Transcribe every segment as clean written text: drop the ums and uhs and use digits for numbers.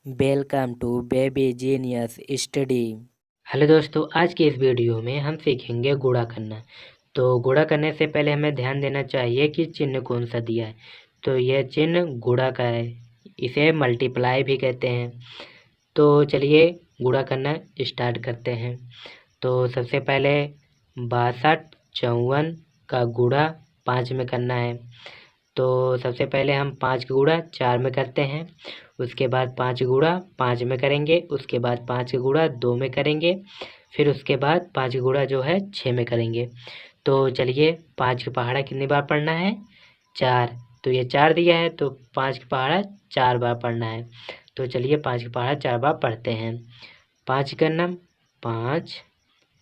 Welcome to baby genius study. Hello दोस्तों, आज की इस वीडियो में हम सीखेंगे गुणा करना। तो गुणा करने से पहले हमें ध्यान देना चाहिए कि चिन्ह कौन सा दिया है। तो यह चिन्ह गुणा का है, इसे मल्टीप्लाई भी कहते हैं। तो चलिए गुणा करना स्टार्ट करते हैं। तो सबसे पहले 62 54 का गुणा 5 में करना है। तो सबसे पहले हम 5 का गुणा 4 में करते हैं, उसके बाद 5 गुणा 5 में करेंगे, उसके बाद 5 गुणा 2 में करेंगे, फिर उसके बाद 5 गुणा जो है 6 में करेंगे। तो चलिए 5 का पहाड़ा कितनी बार पढ़ना है? 4। तो ये 4 दिया है तो 5 का पहाड़ा 4 बार पढ़ना है। तो चलिए 5 का पहाड़ा 4 बार पढ़ते हैं। 5 का नम 5,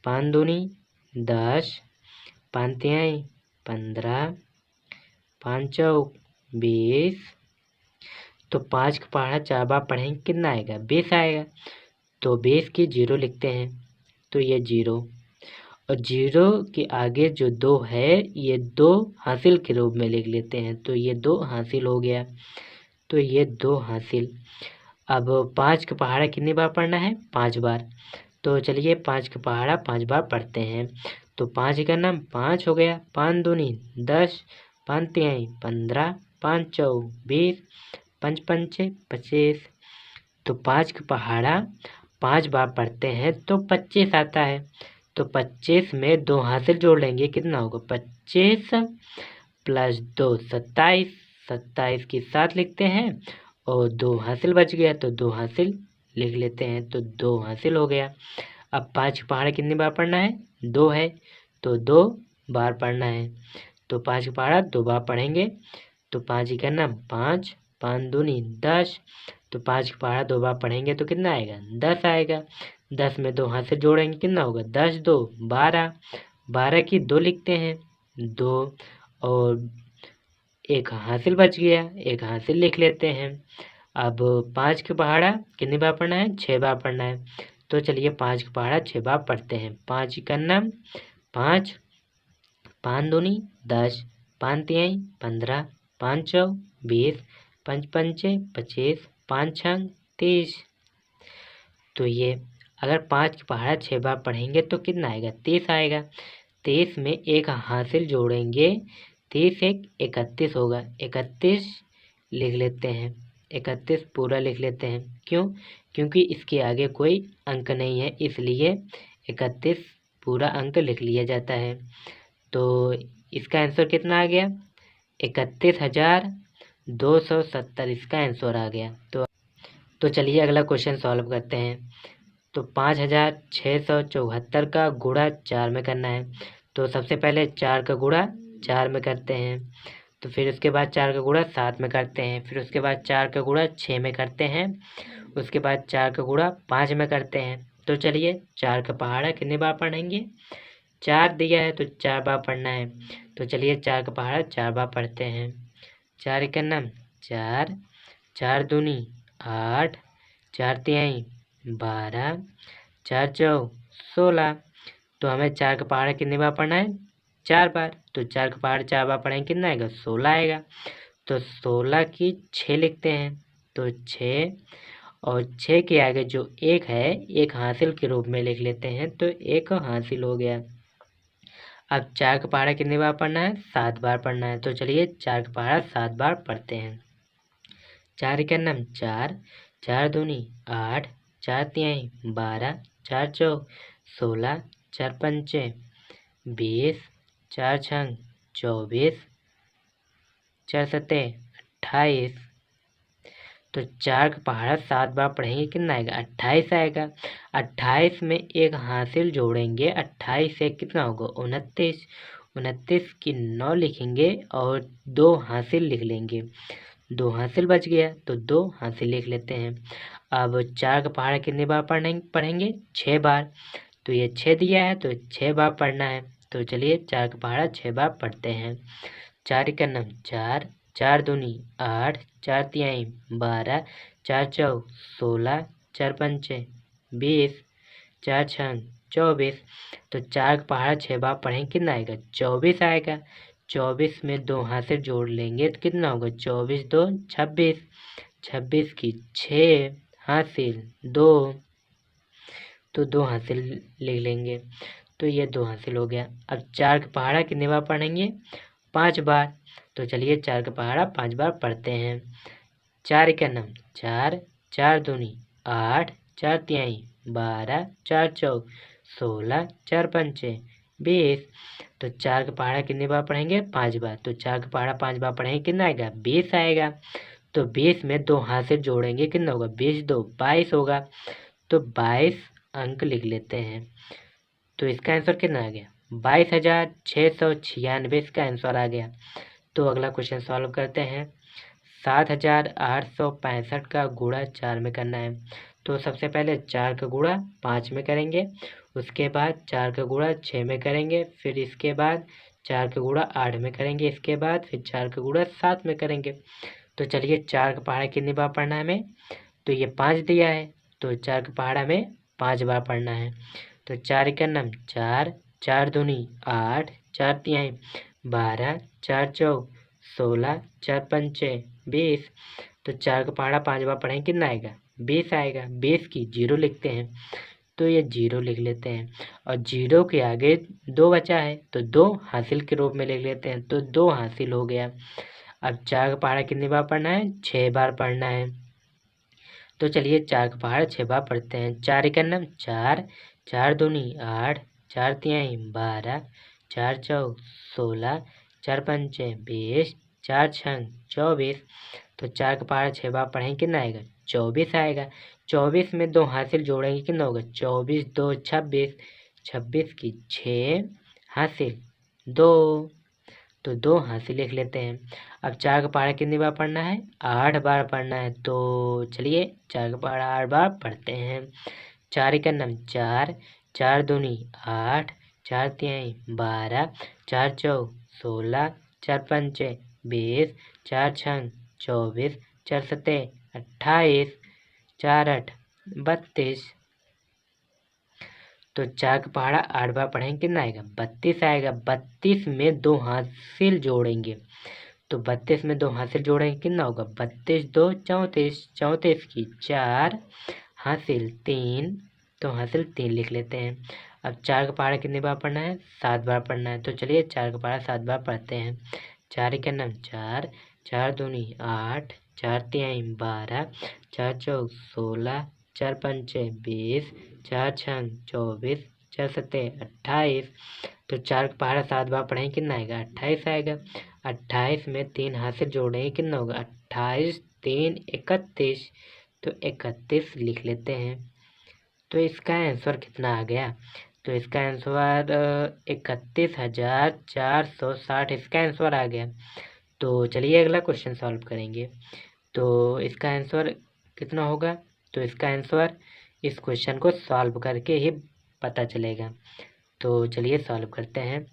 5 दूनी 10, 5 तिहाई 15, 5 चौक 20। तो 5 का पहाड़ा 4 बार पढ़ेंगे, कितना आएगा? 20 आएगा। तो 20 की 0 लिखते हैं, तो ये 0, और 0 के आगे जो 2 है ये 2 हासिल के रूप में लिख लेते हैं। तो ये 2 हासिल हो गया, तो ये 2 हासिल। अब 5 का पहाड़ा कितनी बार पढ़ना है? 5 बार। तो चलिए 5 का पहाड़ा 5 बार पढ़ते हैं। तो 5 का नाम 5 हो गया, 5 दूनी 10, 5 तिहाई 15, 5 चौक 20, 5 पंचे 25। तो 5 का पहाड़ा 5 बार पढ़ते हैं तो 25 आता है। तो 25 में 2 हासिल जोड़ लेंगे, कितना होगा? 25 प्लस 2 27, 27 की 7 लिखते हैं, और 2 हासिल बच गया तो 2 हासिल लिख लेते हैं, तो 2 हासिल हो गया। अब 5 का पहाड़ा कितनी बार पढ़ना है? 2 है, तो 2 बार पढ़ना है। तो 5 का पहाड़ा 2 बार पढ़ेंगे। तो 5 का नाम 5, 5 दूनी 10। तो 5 का पहाड़ा 2 बार पढ़ेंगे तो कितना आएगा? 10 आएगा। 10 में 2 हाथ से जोड़ेंगे, कितना होगा? 10 2 12, 12 की 2 लिखते हैं, 2, और एक हासिल बच गया, एक हासिल लिख लेते हैं। अब 5 का पहाड़ा कितनी बार पढ़ना है? 6 बार पढ़ना है। तो चलिए 5 का पहाड़ा 6 बार पढ़ते हैं। 5 का नाम 5, 5 दूनी 10, 5 तिहाई 15, 5 चौक 20, 5 पंचे 25, 5 छंग 30। तो ये अगर 5 का पहाड़ा 6 बार पढ़ेंगे तो कितना आएगा? 30 आएगा। 30 में एक हासिल जोड़ेंगे, 30 एक 31 होगा, 31 लिख लेते हैं, 31 पूरा लिख लेते हैं। क्यों? क्योंकि इसके आगे कोई अंक नहीं है, इसलिए 31 पूरा अंक लिख लिया जाता है। तो इसका आंसर कितना आ गया? 31,270 इसका आंसर आ गया। तो चलिए अगला क्वेश्चन सॉल्व करते हैं। तो 5,674 का गुणा 4 में करना है। तो सबसे पहले 4 का गुणा 4 में करते हैं, तो फिर उसके बाद 4 का गुणा 7 में करते हैं, फिर उसके बाद 4 का गुणा 6 में करते हैं, उसके बाद 4 का गुणा 5 में करते हैं। तो चलिए 4 का पहाड़ा कितनी बार पढ़ेंगे? 4 दिया है तो 4 बार पढ़ना है। तो चलिए 4 का पहाड़ा 4 बार पढ़ते हैं। 4 का नाम 4, 4 दूनी 8, 4 तिहाई 12, 4 चौक 16। तो हमें 4 का पहाड़ा कितनी बार पढ़ना है? 4 बार। तो 4 का पहाड़ा 4 बार पढ़ेंगे, कितना आएगा? 16 आएगा। तो 16 की 6 लिखते हैं, तो 6, और 6 के आगे जो 1 है एक हासिल के रूप में लिख लेते हैं, तो 1 हासिल हो गया। अब 4 का पहाड़ा कितनी बार पढ़ना है? 7 बार पढ़ना है। तो चलिए 4 का पहाड़ा 7 बार पढ़ते हैं। 4 का नाम 4, 4 दूनी 8, 4 तिहाई 12, 4 चौक 16, 4 पंचे 20, 4 छंग 24, 4 सत्ते 28। तो 4 का पहाड़ा 7 बार पढ़ेंगे, कितना आएगा? 28 आएगा। 28 में एक हासिल जोड़ेंगे, 28 से कितना होगा? 29, 29 की 9 लिखेंगे और 2 हासिल लिख लेंगे, 2 हासिल बच गया तो 2 हासिल लिख लेते हैं। अब 4 का पहाड़ा कितनी बार पढ़ेंगे? 6 बार। तो ये 6 दिया है तो 6 बार पढ़ना है। तो चलिए 4 का पहाड़ा 6 बार पढ़ते हैं। 4 का नाम 4, 4 दूनी 8, 4 तिहाई 12, 4 चौक 16, 4 पंचे 20, 4 छंग 24। तो 4 का पहाड़ा 6 बार पढ़ेंगे, कितना आएगा? 24 आएगा। 24 में 2 हासिल जोड़ लेंगे तो कितना होगा? 24 2 26, 26 की 6 हासिल 2, तो 2 हासिल लिख लेंगे। तो ये 2 हासिल हो गया। अब 4 का पहाड़ा कितने बार पढ़ेंगे? 5 बार। तो चलिए 4 का पहाड़ा 5 बार पढ़ते हैं। 4 का नम 4, 4 दूनी 8, 4 तिहाई 12, 4 चौक 16, 4 पंचे 20। तो 4 का पहाड़ा कितने बार पढ़ेंगे? 5 बार। तो 4 का पहाड़ा 5 बार पढ़ेंगे, कितना आएगा? 20 आएगा। तो 20 में 2 हासिल जोड़ेंगे, कितना होगा? 20 2 22 होगा। तो 22 अंक लिख लेते हैं। तो इसका आंसर कितना आ गया? 22,696 इसका आंसर आ गया। तो अगला क्वेश्चन सॉल्व करते हैं। 7,865 का गुणा 4 में करना है। तो सबसे पहले 4 का गुणा 5 में करेंगे, उसके बाद 4 का गुणा 6 में करेंगे, फिर इसके बाद 4 का गुणा 8 में करेंगे, इसके बाद फिर 4 का गुणा 7 में करेंगे। तो चलिए 4 का पहाड़ा कितनी बार पढ़ना है हमें? तो ये 5 दिया है, तो 4 का पहाड़ा में 5 बार पढ़ना है। तो 4 का नम 4, 4 दूनी 8, 4 तिहाई 12, 4 चौक 16, 4 पंचे 20। तो 4 का पहाड़ा 5 बार पढ़ेंगे, कितना आएगा? 20 आएगा। 20 की 0 लिखते हैं, तो ये 0 लिख लेते हैं। और 0 के आगे 2 बचा है, तो 2 हासिल के रूप में लिख लेते हैं। तो 2 हासिल हो गया। अब 4 का पहाड़ा कितनी बार पढ़ना है? 6 बार पढ़ना है। तो चलिए 4 का पहाड़ा 6 बार पढ़ते हैं। 4 का नम 4, 4 दूनी 8, 4 तिहाई 12, 4 चौक 16, 4 पंचे 20, 4 छंग 24। तो 4 का पहाड़ा 6 बार पढ़ेंगे, कितना आएगा? 24 आएगा। 24 में 2 हासिल जोड़ेंगे, कितना होगा? 24 2 26, 26 की 6 हासिल 2, तो 2 हासिल लिख लेते हैं। अब 4 का पहाड़ा कितनी बार पढ़ना है? 8 बार पढ़ना है। तो चलिए 4 का पहाड़ा 8 बार पढ़ते हैं। 4 का नम 4, 4 दूनी 8, 4 तिहाई 12, 4 चौक 16, 4 पंचे 20, 4 छंग 24, 4 सते 28, 4 8 32। तो 4 का पहाड़ा 8 बार पढ़ेंगे, कितना आएगा? 32 आएगा। 32 में 2 हासिल जोड़ेंगे, तो 32 में 2 हासिल जोड़ेंगे, कितना होगा? 32 2 34, 34 की 4 हासिल 3, तो हासिल 3 लिख लेते हैं। अब 4 का पहाड़ा कितनी बार पढ़ना है? 7 बार पढ़ना है। तो चलिए 4 का पहाड़ा 7 बार पढ़ते हैं। 4 का नम 4, 4 दूनी 8, 4 तिहाई 12, 4 चौक 16, 4 पंचे 20, 4 छंग 24, 4 सते 28। तो 4 का पहाड़ा 7 बार पढ़ेंगे, कितना आएगा? 28 आएगा। 28 में 3 हासिल जोड़ेंगे, कितना होगा? 28 3 31, तो 31 लिख लेते हैं। तो इसका आंसर कितना आ गया? तो इसका आंसर 31,460 इसका आंसर आ गया। तो चलिए अगला क्वेश्चन सॉल्व करेंगे। तो इसका आंसर कितना होगा? तो इसका आंसर इस क्वेश्चन को सॉल्व करके ही पता चलेगा। तो चलिए सॉल्व करते हैं।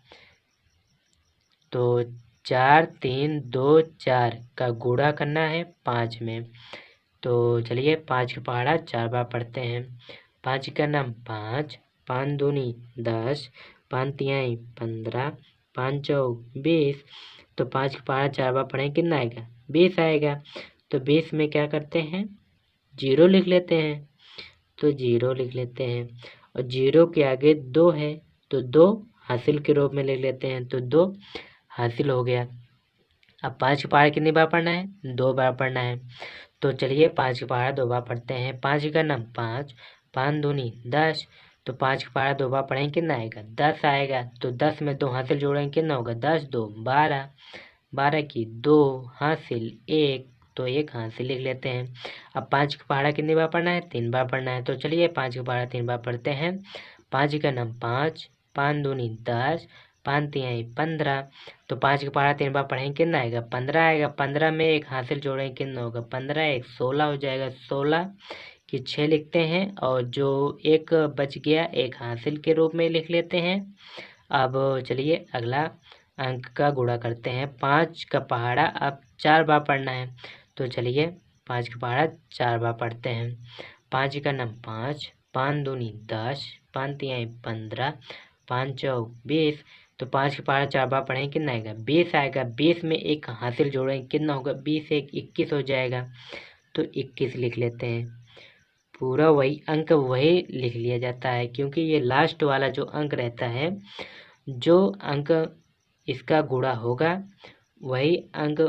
तो 4 3 2 4 का गुणा करना है 5 में। तो चलिए 5 का पहाड़ा 4 बार पढ़ते हैं। 5 का नम 5, 5 दूनी 10, 5 तिहाई 15, 5 चौक 20। तो 5 का पहाड़ा 4 बार पढ़ेंगे, कितना आएगा? 20 आएगा। तो 20 में क्या करते हैं? 0 लिख लेते हैं। तो 0 लिख लेते हैं, और 0 के आगे 2 है, तो 2 हासिल के रूप में लिख लेते हैं। तो 2 हासिल हो गया। अब 5 का पहाड़ा कितनी बार पढ़ना है? 2 बार पढ़ना है। तो चलिए 5 का पहाड़ा 2 बार पढ़ते हैं। 5 का नम 5, 5 दूनी 10। तो 5 का पहाड़ा 2 बार पढ़ेंगे, कितना आएगा? 10 आएगा। तो 10 में 2 हासिल जोड़ेंगे, कितना होगा? 10 2 12, 12 की 2 हासिल 1, तो 1 हासिल लिख लेते हैं। अब 5 का पहाड़ा कितनी बार पढ़ना है? 3 बार पढ़ना है। तो चलिए 5 का पहाड़ा 3 बार पढ़ते हैं। 5 का नम 5, 5 दूनी 10, 5 तिहाई 15। तो 5 का पहाड़ा 3 बार पढ़ेंगे, कितना आएगा? 15 आएगा। 15 में 1 हासिल जोड़ेंगे, कितना होगा? 15 1 16 हो जाएगा। 16 की 6 लिखते हैं, और जो 1 बच गया 1 हासिल के रूप में लिख लेते हैं। अब चलिए अगला अंक का गुणा करते हैं। 5 का पहाड़ा अब 4 बार पढ़ना है। तो चलिए 5 का पहाड़ा 4 बार पढ़ते हैं। 5 का नम 5, 5 दूनी 10, 5 तिहाई 15, 5 चौक 20। तो 5 का पहाड़ा 4 बार पढ़ेंगे, कितना आएगा? 20 आएगा। 20 में 1 हासिल जोड़ेंगे, कितना होगा? 20 1 21 हो जाएगा। तो 21 लिख लेते हैं। पूरा वही अंक वही लिख लिया जाता है, क्योंकि ये लास्ट वाला जो अंक रहता है, जो अंक इसका गुणा होगा वही अंक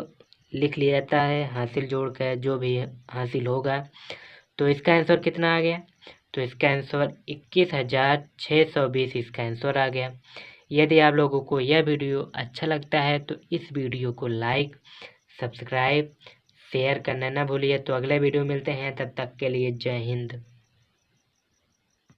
लिख लिया जाता है हासिल जोड़कर, जो भी हासिल होगा। तो इसका आंसर कितना आ गया? तो इसका आंसर 21,620 इसका आंसर आ गया। यदि आप लोगों को यह वीडियो अच्छा लगता है तो इस वीडियो को लाइक, सब्सक्राइब, शेयर करना ना भूलिए। तो अगले वीडियो मिलते हैं, तब तक के लिए जय हिंद।